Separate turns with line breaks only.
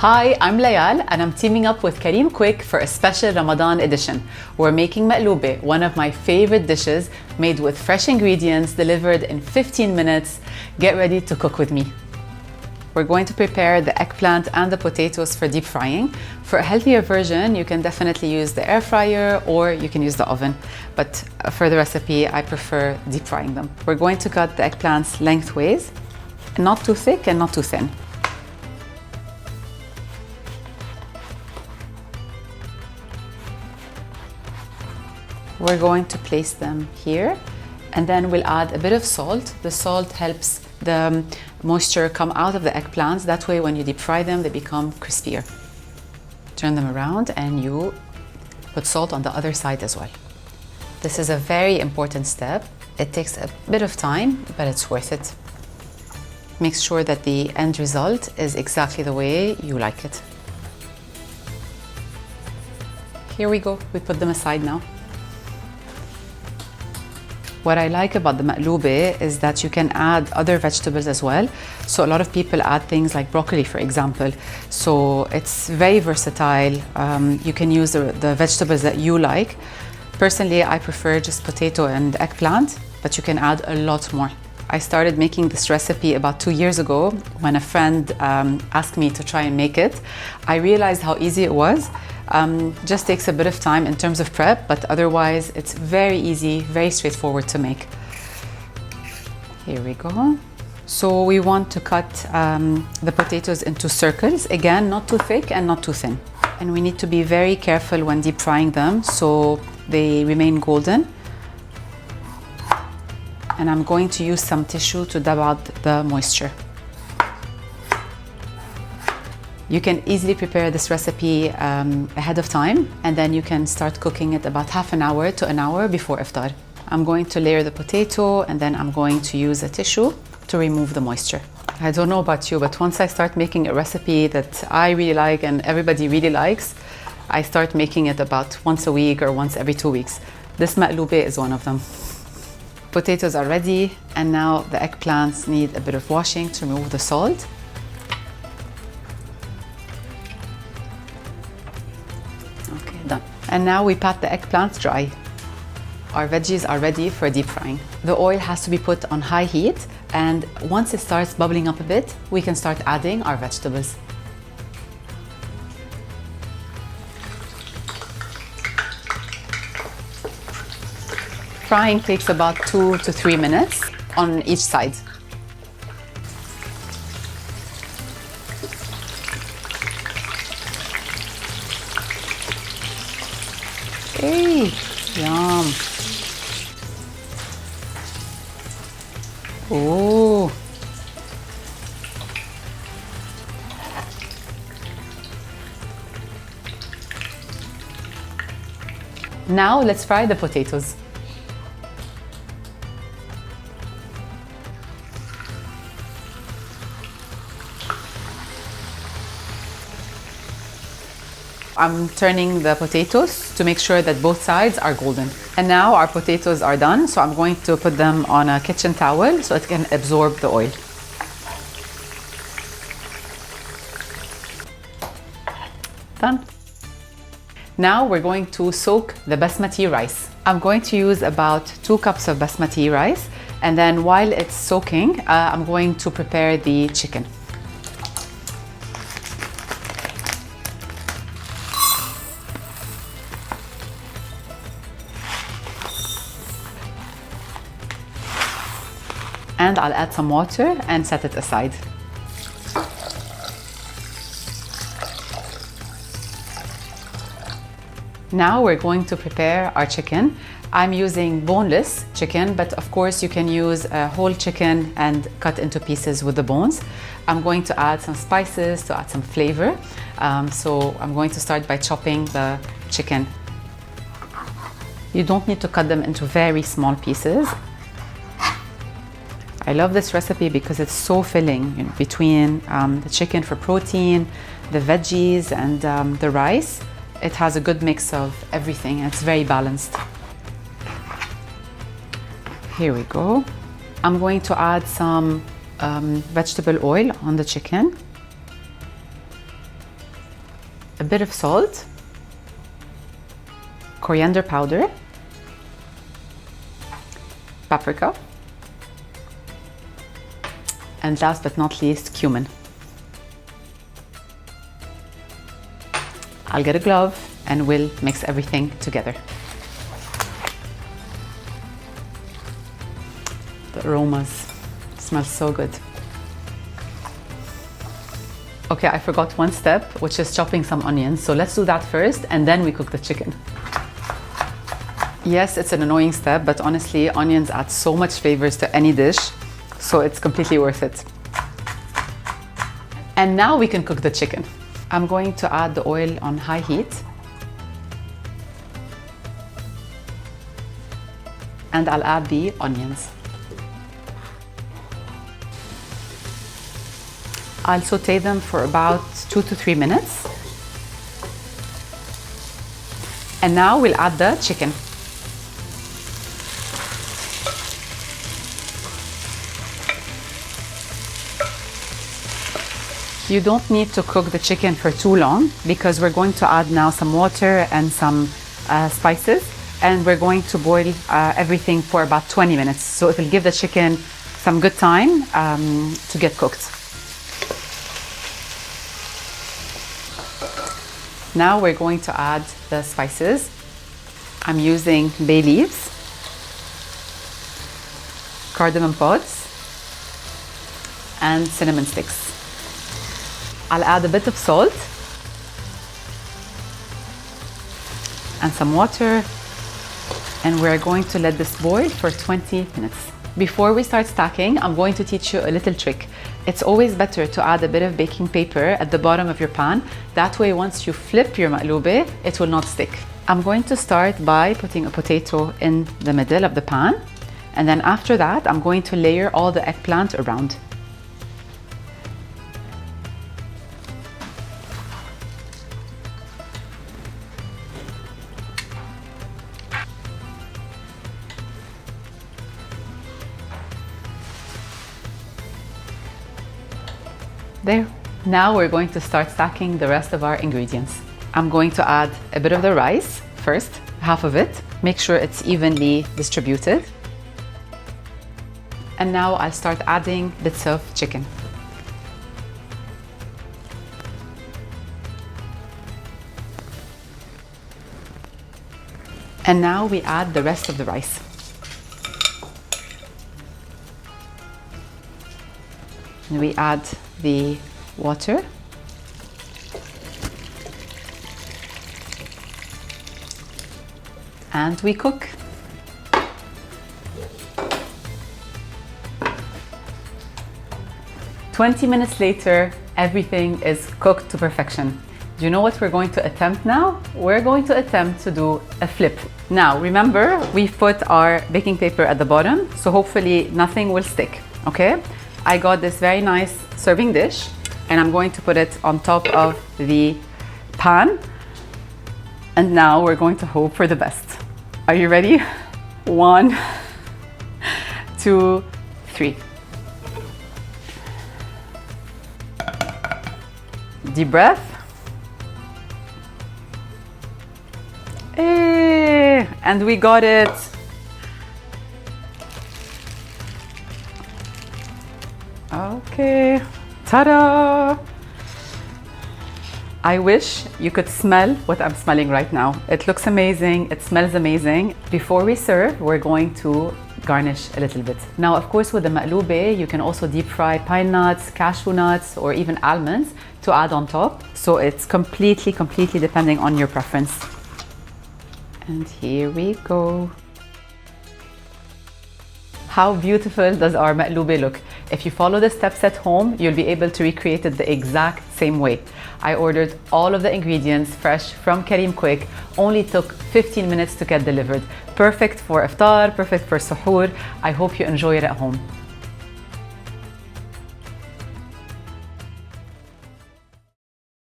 Hi, I'm Layal and I'm teaming up with Careem Quik for a special Ramadan edition. We're making maqloubeh, one of my favorite dishes, made with fresh ingredients, delivered in 15 minutes. Get ready to cook with me. We're going to prepare the eggplant and the potatoes for deep frying. For a healthier version, you can definitely use the air fryer or you can use the oven. But for the recipe, I prefer deep frying them. We're going to cut the eggplants lengthways, not too thick and not too thin. We're going to place them here and then we'll add a bit of salt. The salt helps the moisture come out of the eggplants. That way when you deep fry them, they become crispier. Turn them around and you put salt on the other side as well. This is a very important step. It takes a bit of time, but it's worth it. Make sure that the end result is exactly the way you like it. Here we go, we put them aside now. What I like about the maqloubeh is that you can add other vegetables as well. So a lot of people add things like broccoli, for example. So it's very versatile. You can use the vegetables that you like. Personally, I prefer just potato and eggplant, but you can add a lot more. I started making this recipe about 2 years ago when a friend asked me to try and make it. I realized how easy it was. Just takes a bit of time in terms of prep, but otherwise it's very easy, very straightforward to make. Here we go. So we want to cut the potatoes into circles. Again, not too thick and not too thin. And we need to be very careful when deep frying them so they remain golden. And I'm going to use some tissue to dab out the moisture. You can easily prepare this recipe ahead of time and then you can start cooking it about half an hour to an hour before iftar. I'm going to layer the potato and then I'm going to use a tissue to remove the moisture. I don't know about you, but once I start making a recipe that I really like and everybody really likes, I start making it about once a week or once every 2 weeks. This maqloubeh is one of them. Potatoes are ready and now the eggplants need a bit of washing to remove the salt. Done. And now we pat the eggplants dry. Our veggies are ready for deep frying. The oil has to be put on high heat and once it starts bubbling up a bit, we can start adding our vegetables. Frying takes about 2 to 3 minutes on each side. Hey, yum. Oh. Now let's fry the potatoes. I'm turning the potatoes to make sure that both sides are golden. And now our potatoes are done, so I'm going to put them on a kitchen towel so it can absorb the oil. Done. Now we're going to soak the basmati rice. I'm going to use about 2 cups of basmati rice, and then while it's soaking, I'm going to prepare the chicken. And I'll add some water and set it aside. Now we're going to prepare our chicken. I'm using boneless chicken, but of course you can use a whole chicken and cut into pieces with the bones. I'm going to add some spices to add some flavor. So I'm going to start by chopping the chicken. You don't need to cut them into very small pieces. I love this recipe because it's so filling, between the chicken for protein, the veggies and the rice. It has a good mix of everything and it's very balanced. Here we go. I'm going to add some vegetable oil on the chicken. a bit of salt, coriander powder, paprika, and last but not least, cumin. I'll get a glove and we'll mix everything together. The aromas smell so good. Okay, I forgot one step, which is chopping some onions. So let's do that first and then we cook the chicken. Yes, it's an annoying step, but honestly, onions add so much flavors to any dish, so it's completely worth it. And now we can cook the chicken. I'm going to add the oil on high heat. And I'll add the onions. I'll saute them for about 2 to 3 minutes. And now we'll add the chicken. You don't need to cook the chicken for too long because we're going to add now some water and some spices, and we're going to boil everything for about 20 minutes. So it will give the chicken some good time to get cooked. Now we're going to add the spices. I'm using bay leaves, cardamom pods, and cinnamon sticks. I'll add a bit of salt and some water, and we're going to let this boil for 20 minutes. Before we start stacking, I'm going to teach you a little trick. It's always better to add a bit of baking paper at the bottom of your pan. That way, once you flip your maqloubeh, it will not stick. I'm going to start by putting a potato in the middle of the pan, and then after that, I'm going to layer all the eggplant around. There. Now we're going to start stacking the rest of our ingredients. I'm going to add a bit of the rice first, half of it. Make sure it's evenly distributed. And now I'll start adding bits of chicken. And now we add the rest of the rice. And we add the water. And we cook. "20 minutes later, everything is cooked to perfection. Do you know what we're going to attempt now? We're going to attempt to do a flip. Now, remember, we've put our baking paper at the bottom, so hopefully nothing will stick, okay? I got this very nice serving dish, and I'm going to put it on top of the pan. And now we're going to hope for the best. Are you ready? 1, 2, 3. Deep breath. Hey, and we got it. Okay, ta-da! I wish you could smell what I'm smelling right now. It looks amazing, it smells amazing. Before we serve, we're going to garnish a little bit. Now, of course, with the maqloubeh, you can also deep fry pine nuts, cashew nuts, or even almonds to add on top. So it's completely depending on your preference. And here we go. How beautiful does our maqloubeh look? If you follow the steps at home, you'll be able to recreate it the exact same way. I ordered all of the ingredients fresh from Careem Quik. Only took 15 minutes to get delivered. Perfect for iftar, perfect for suhoor. I hope you enjoy it at home.